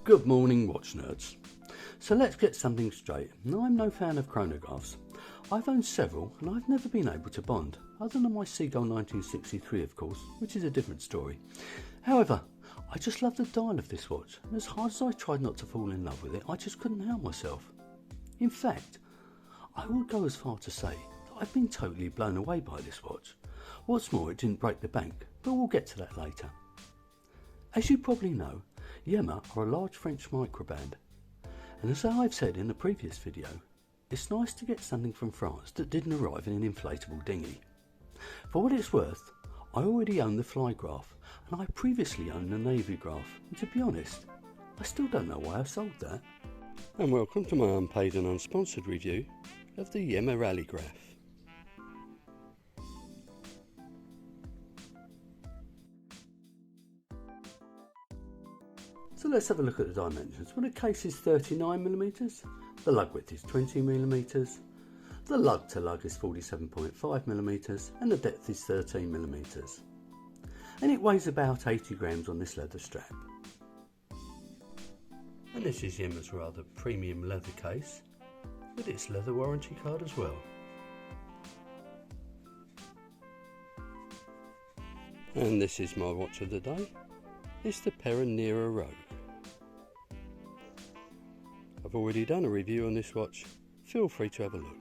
Good morning, watch nerds. So let's get something straight. Now, I'm no fan of chronographs. I've owned several and I've never been able to bond, other than my Seagull 1963 of course, which is a different story. However, I just love the dial of this watch, and as hard as I tried not to fall in love with it, I just couldn't help myself. In fact, I would go as far to say that I've been totally blown away by this watch. What's more, it didn't break the bank, but we'll get to that later. As you probably know, Yema are a large French microband, and as I've said in a previous video, it's nice to get something from France that didn't arrive in an inflatable dinghy. For what it's worth, I already own the Rallgraf, and I previously owned the Rallgraf, and to be honest, I still don't know why I sold that. And welcome to my unpaid and unsponsored review of the Yema Rallgraf. So let's have a look at the dimensions. Well, the case is 39mm, the lug width is 20mm, the lug to lug is 47.5mm, and the depth is 13mm. And it weighs about 80 grams on this leather strap. And this is Yema's rather premium leather case, with its leather warranty card as well. And this is my watch of the day. It's the Perenera Rogue. I've already done a review on this watch, feel free to have a look.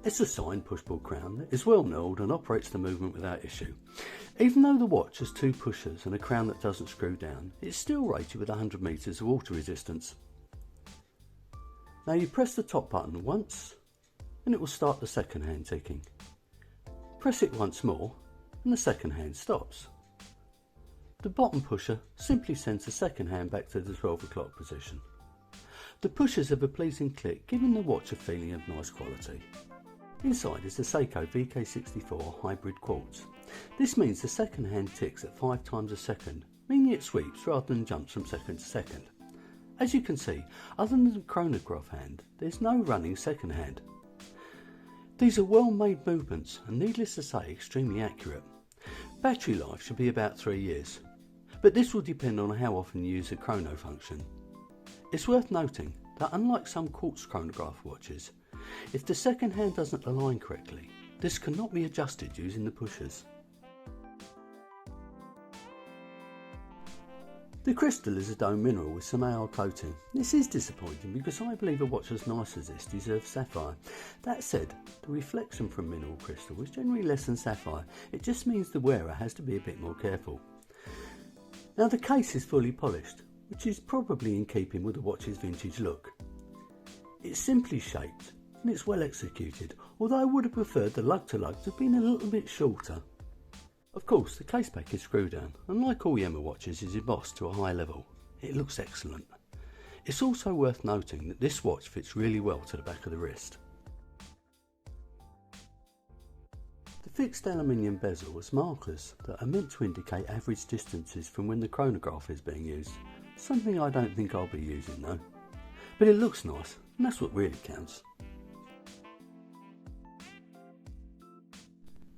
It's a signed push-pull crown that is well knurled and operates the movement without issue. Even though the watch has two pushers and a crown that doesn't screw down, it's still rated with 100 metres of water resistance. Now you press the top button once and it will start the second hand ticking. Press it once more and the second hand stops. The bottom pusher simply sends the second hand back to the 12 o'clock position. The pushers have a pleasing click, giving the watch a feeling of nice quality. Inside is the Seiko VK64 hybrid quartz. This means the second hand ticks at 5 times a second, meaning it sweeps rather than jumps from second to second. As you can see, other than the chronograph hand, there's no running second hand. These are well made movements and needless to say extremely accurate. Battery life should be about 3 years, but this will depend on how often you use the chrono function. It's worth noting that unlike some quartz chronograph watches, if the second hand doesn't align correctly, this cannot be adjusted using the pushers. The crystal is a dome mineral with some AR coating. This is disappointing because I believe a watch as nice as this deserves sapphire. That said, the reflection from mineral crystal is generally less than sapphire. It just means the wearer has to be a bit more careful. Now the case is fully polished, which is probably in keeping with the watch's vintage look. It's simply shaped and it's well executed, although I would have preferred the lug to lug to have been a little bit shorter. Of course, the case back is screw down, and like all Yema watches is embossed to a high level. It looks excellent. It's also worth noting that this watch fits really well to the back of the wrist. The fixed aluminium bezel has markers that are meant to indicate average distances from when the chronograph is being used, something I don't think I'll be using though. But it looks nice, and that's what really counts.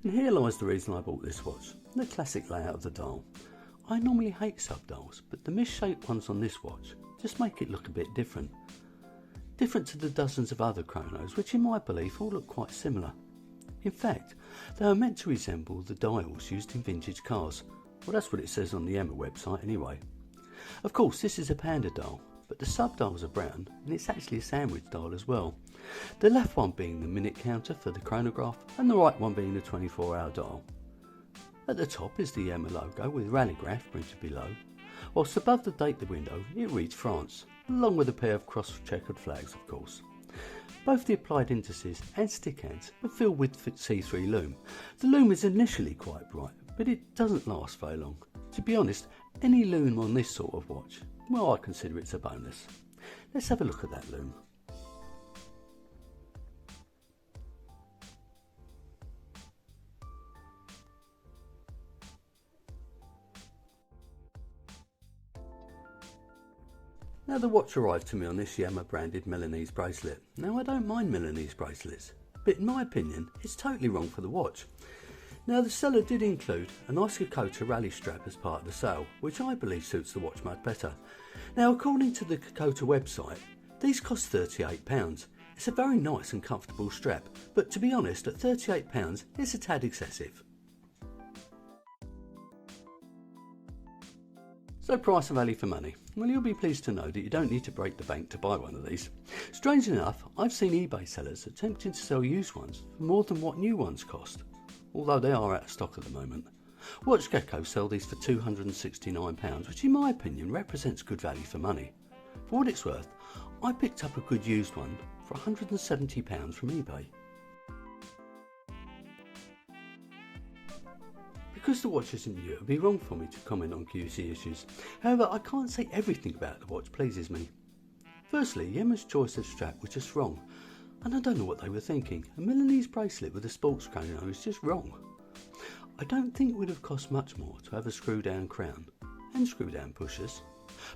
And here lies the reason I bought this watch, the classic layout of the dial. I normally hate sub-dials, but the misshaped ones on this watch just make it look a bit different. Different to the dozens of other chronos, which in my belief all look quite similar. In fact, they are meant to resemble the dials used in vintage cars. Well, that's what it says on the Yema website anyway. Of course, this is a panda dial, but the sub-dials are brown, and it's actually a sandwich dial as well. The left one being the minute counter for the chronograph, and the right one being the 24-hour dial. At the top is the Yema logo with Rallgraf printed below, whilst above the date window it reads France, along with a pair of cross-checkered flags of course. Both the applied indices and stick hands are filled with C3 lume. The lume is initially quite bright, but it doesn't last very long. To be honest, any lume on this sort of watch, well, I consider it's a bonus. Let's have a look at that lume. Now the watch arrived to me on this Yema branded Milanese bracelet. Now I don't mind Milanese bracelets, but in my opinion it's totally wrong for the watch. Now the seller did include a nice Kokoda rally strap as part of the sale, which I believe suits the watch much better. Now according to the Kokoda website, these cost £38. It's a very nice and comfortable strap, but to be honest, at £38 it's a tad excessive. So price and value for money. Well, you'll be pleased to know that you don't need to break the bank to buy one of these. Strangely enough, I've seen eBay sellers attempting to sell used ones for more than what new ones cost, although they are out of stock at the moment. WatchGecko sell these for £269, which in my opinion represents good value for money. For what it's worth, I picked up a good used one for £170 from eBay. Because the watch isn't new, it would be wrong for me to comment on QC issues. However, I can't say everything about the watch pleases me. Firstly, Yema's choice of strap was just wrong, and I don't know what they were thinking. A Milanese bracelet with a sports chrono is just wrong. I don't think it would have cost much more to have a screw down crown and screw down pushers.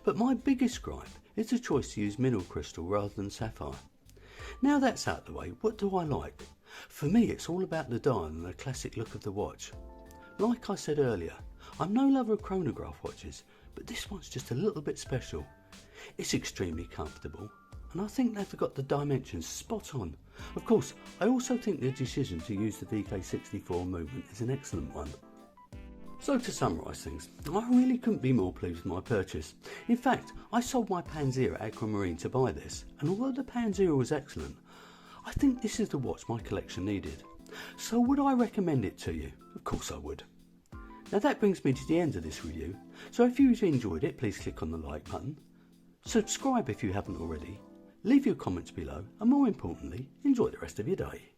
But my biggest gripe is the choice to use mineral crystal rather than sapphire. Now that's out of the way, what do I like? For me, it's all about the dial and the classic look of the watch. Like I said earlier, I'm no lover of chronograph watches, but this one's just a little bit special. It's extremely comfortable, and I think they've got the dimensions spot on. Of course, I also think the decision to use the VK64 movement is an excellent one. So to summarise things, I really couldn't be more pleased with my purchase. In fact, I sold my Panzera at Aquamarine to buy this, and although the Panzera was excellent, I think this is the watch my collection needed. So would I recommend it to you? Of course I would. Now that brings me to the end of this review, so if you've enjoyed it, please click on the like button, subscribe if you haven't already, leave your comments below, and more importantly, enjoy the rest of your day.